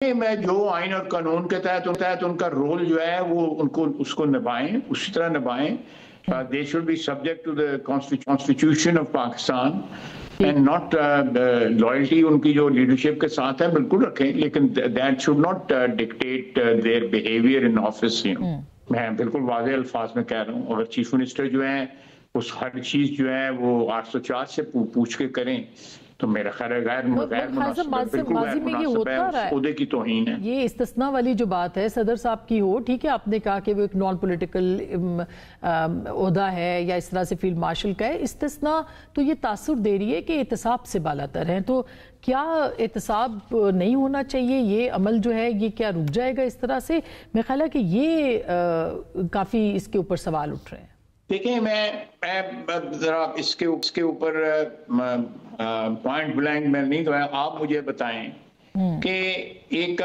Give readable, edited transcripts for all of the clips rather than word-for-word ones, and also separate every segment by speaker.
Speaker 1: मैं जो आइन और कानून के तहत उनका रोल जो है वो उनको उसको निभाएं, उसी तरह निभाएं। They should be subject to the constitution of Pakistan and not loyalty उनकी जो लीडरशिप के साथ है बिल्कुल रखें, लेकिन that should not dictate their behaviour in office. मैं बिल्कुल वाज़ेह अल्फाज में कह रहा हूँ, अगर चीफ मिनिस्टर जो है उस हर चीज जो है वो 804 से पूछ के करें तो मेरा ख्याल है गैर
Speaker 2: माजी में ये होता रहा है,
Speaker 1: उहदे की तौहीन है।
Speaker 2: ये इस्तिस्ना वाली जो बात है सदर साहब की हो, ठीक है आपने कहा कि वो एक नॉन पॉलिटिकल ओहदा है या इस तरह से फील्ड मार्शल का है, इस्तिस्ना तो ये तासुर दे रही है कि एहतसाब से बालातर हैं, तो क्या एहतसाब नहीं होना चाहिए? ये अमल जो है ये क्या रुक जाएगा इस तरह से? मेरा ख्याल है कि ये काफी इसके ऊपर सवाल उठ रहे हैं।
Speaker 1: देखिए मैं जरा इसके ऊपर पॉइंट ब्लैंक में नहीं तो आप मुझे बताएं कि एक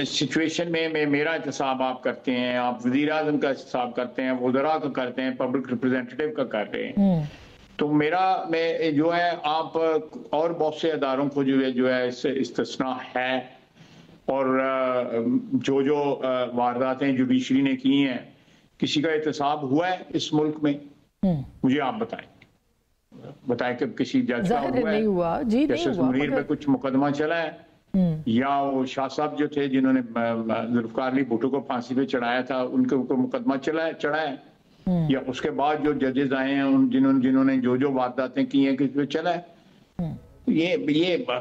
Speaker 1: सिचुएशन में मेरा एहतसाब आप करते हैं, आप वज़ीर आज़म का एहतसाब करते हैं, वज़रा का करते हैं, पब्लिक रिप्रेजेंटेटिव का कर रहे हैं, तो मैं जो है आप और बहुत से अदारों को जो है इससे इस्तिस्ना है, और जो वारदातें जुडिशरी ने की हैं किसी का एहतसाब हुआ है इस मुल्क में? मुझे आप बताएं कि किसी जज का हुआ है?
Speaker 2: नहीं हुआ जी,
Speaker 1: जस्टिस मुनीर पे कुछ मुकदमा चला है, या वो शाह साहब जो थे जिन्होंने जुल्फ़िकार अली भुट्टो को फांसी पे चढ़ाया था उनके ऊपर मुकदमा चढ़ा है, या उसके बाद जो जजेस आए हैं जिन्होंने जो वारदातें की हैं किस पे चला है? ये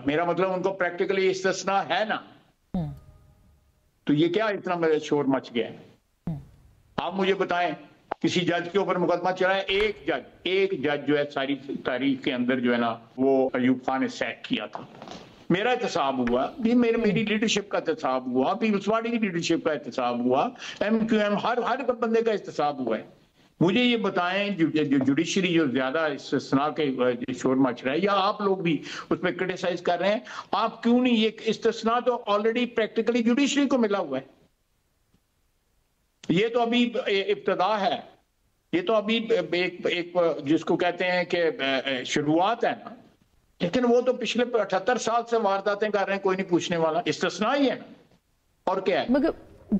Speaker 1: मेरा मतलब उनको प्रैक्टिकली इस्तिस्ना है ना, तो ये क्या इतना मेरा शोर मच गया है? आप मुझे बताएं किसी जज के ऊपर मुकदमा चला है? एक जज जो है सारी तारीख के अंदर जो है ना वो अयूब खान ने सैक किया था, मेरा एहतसाब हुआ, मेरी लीडरशिप का एहतसाब हुआ, पीपल्स पार्टी की लीडरशिप का एहतसाब हुआ, MQM हर बंदे का एहतसाब हुआ है। मुझे ये बताएं जो जुडिशरी जो ज्यादा इस्तिस्ना के शोर मच रहा है या आप लोग भी उस पर क्रिटिसाइज कर रहे हैं, आप क्यों नहीं? ये इस्तिस्ना तो ऑलरेडी प्रैक्टिकली जुडिशरी को मिला हुआ है, ये तो अभी इब्तदा है, ये तो अभी एक जिसको कहते हैं कि शुरुआत है ना, लेकिन वो तो पिछले 78 साल से वारदातें कर रहे हैं, कोई नहीं पूछने वाला, इस्तिस्ना ही है ना, और क्या है?
Speaker 2: मगर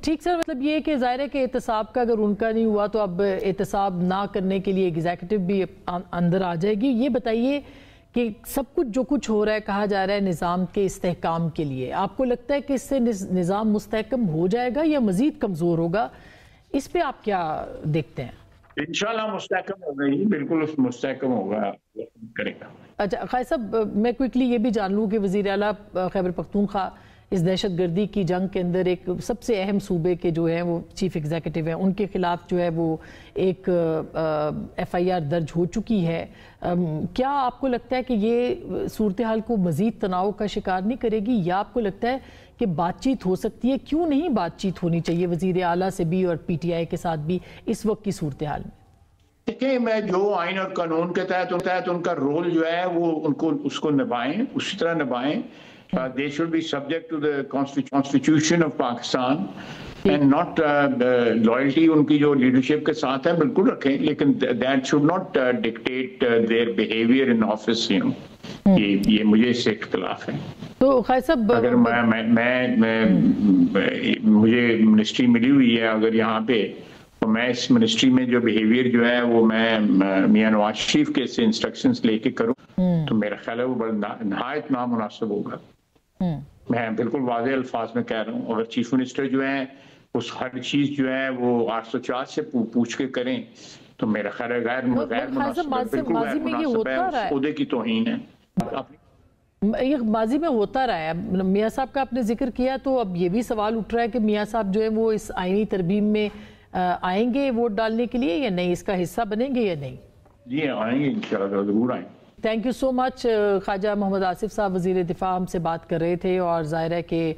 Speaker 2: ठीक सर, मतलब ये कि ज़ाहिर है कि एहतसाब का अगर उनका नहीं हुआ तो अब एहतसाब ना करने के लिए एग्जीक्यूटिव भी अंदर आ जाएगी। ये बताइए कि सब कुछ जो कुछ हो रहा है, कहा जा रहा है निज़ाम के इस्तेहकाम के लिए, आपको लगता है कि इससे निज़ाम मुस्तहकम हो जाएगा या मज़ीद कमज़ोर होगा? इस पे आप क्या देखते हैं?
Speaker 1: इंशाल्लाह मुस्तहकम होगा, ही बिल्कुल मुस्तहकम होगा, करेगा।
Speaker 2: अच्छा खाई साहब, मैं क्विकली ये भी जान लूँ कि वज़ीर आला खैबर पख्तूनख्वा इस दहशत गर्दी की जंग के अंदर एक सबसे अहम सूबे के जो हैं वो चीफ एग्जीक्यूटिव हैं, उनके खिलाफ जो है वो एक FIR दर्ज हो चुकी है। क्या आपको लगता है कि ये सूरत हाल को मज़ीद तनाव का शिकार नहीं करेगी, या आपको लगता है कि बातचीत हो सकती है? क्यों नहीं बातचीत होनी चाहिए वज़ीर आला से भी और PTI के साथ भी इस वक्त की सूरत हाल में?
Speaker 1: देखिए मैं जो आइन और कानून के तहत उनका रोल जो है वो उनको उसको निभाएं, उसी तरह निभाएं। They should be subject to the constitution of Pakistan and not loyalty उनकी जो लीडरशिप के साथ है बिल्कुल रखें, लेकिन that should not dictate their behaviour in office. ये मुझे इससे इख्तिलाफ है।
Speaker 2: तो खाई साहब,
Speaker 1: अगर मुझे मिनिस्ट्री मिली हुई है अगर यहाँ पे, तो मैं इस मिनिस्ट्री में जो बिहेवियर जो है वो मैं मियां नवाज शरीफ के से इंस्ट्रक्शंस लेके करूं तो मेरा ख्याल है वो बड़ा नहायत नामुनासिब होगा। मैं बिल्कुल वाज़ेह अल्फाज में कह रहा हूँ, अगर चीफ मिनिस्टर जो है उस हर चीज जो है वो 804 से पूछ के करें तो मेरा ख्याल है गैर मुनासिब, बिल्कुल गैर मुनासिब है, उहदे की तौहीन है।
Speaker 2: ये माजी में होता रहा है। मियाँ साहब का आपने जिक्र किया तो अब ये भी सवाल उठ रहा है कि मियाँ साहब जो है वो इस आईनी तरमीम में आएंगे वोट डालने के लिए या नहीं, इसका हिस्सा बनेंगे या नहीं?
Speaker 1: जी आएंगे, इंशाल्लाह जरूर आएंगे।
Speaker 2: Thank you so much. Khawaja Muhammad Asif साहब वज़ीर दिफा हमसे बात कर रहे थे, और ज़ाहिर है कि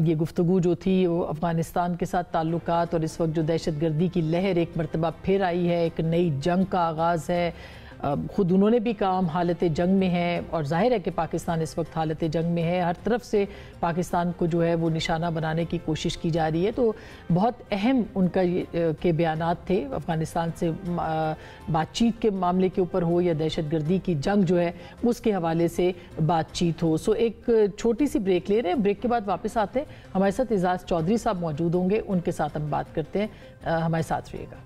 Speaker 2: ये गुफ्तगू जो थी वो अफ़गानिस्तान के साथ ताल्लुकात और इस वक्त जो दहशत गर्दी की लहर एक मरतबा फिर आई है, एक नई जंग का आगाज़ है, खुद उन्होंने भी कहा हम हालत जंग में हैं और जाहिर है कि पाकिस्तान इस वक्त हालत जंग में है, हर तरफ से पाकिस्तान को जो है वो निशाना बनाने की कोशिश की जा रही है। तो बहुत अहम उनका के बयानात थे, अफ़गानिस्तान से बातचीत के मामले के ऊपर हो या दहशतगर्दी की जंग जो है उसके हवाले से बातचीत हो। सो एक छोटी सी ब्रेक ले रहे हैं, ब्रेक के बाद वापस आते हैं। हमारे साथ एजाज चौधरी साहब मौजूद होंगे, उनके साथ हम बात करते हैं, हमारे साथ रहिएगा।